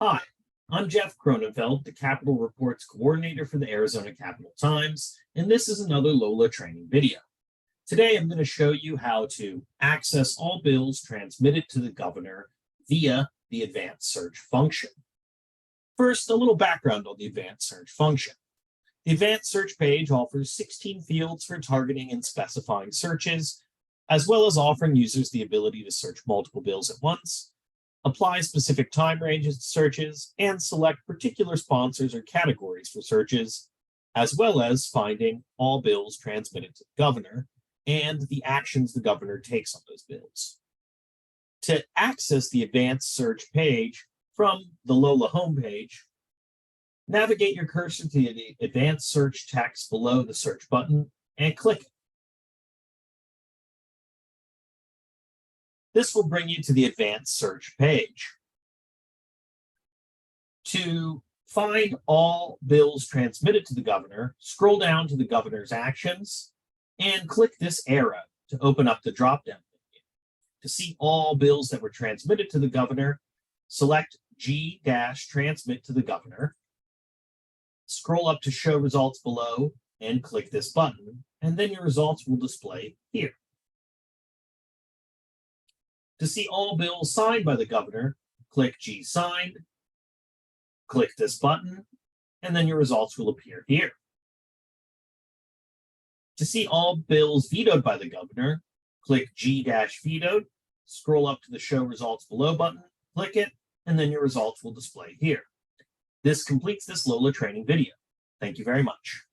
Hi, I'm Jeff Cronenfeld, the Capitol Reports Coordinator for the Arizona Capitol Times, and this is another LOLA training video. Today I'm going to show you how to access all bills transmitted to the governor via the advanced search function. First, a little background on the advanced search function. The advanced search page offers 16 fields for targeting and specifying searches, as well as offering users the ability to search multiple bills at once, apply specific time ranges to searches, and select particular sponsors or categories for searches, as well as finding all bills transmitted to the governor and the actions the governor takes on those bills. To access the advanced search page from the LOLA homepage, navigate your cursor to the advanced search text below the search button and click it. This will bring you to the advanced search page. To find all bills transmitted to the governor, scroll down to the governor's actions and click this arrow to open up the drop-down menu. To see all bills that were transmitted to the governor, select G-Transmit to the governor, scroll up to show results below and click this button, and then your results will display here. To see all bills signed by the governor, click G Signed, click this button, and then your results will appear here. To see all bills vetoed by the governor, click G-Vetoed, scroll up to the Show Results Below button, click it, and then your results will display here. This completes this LOLA training video. Thank you very much.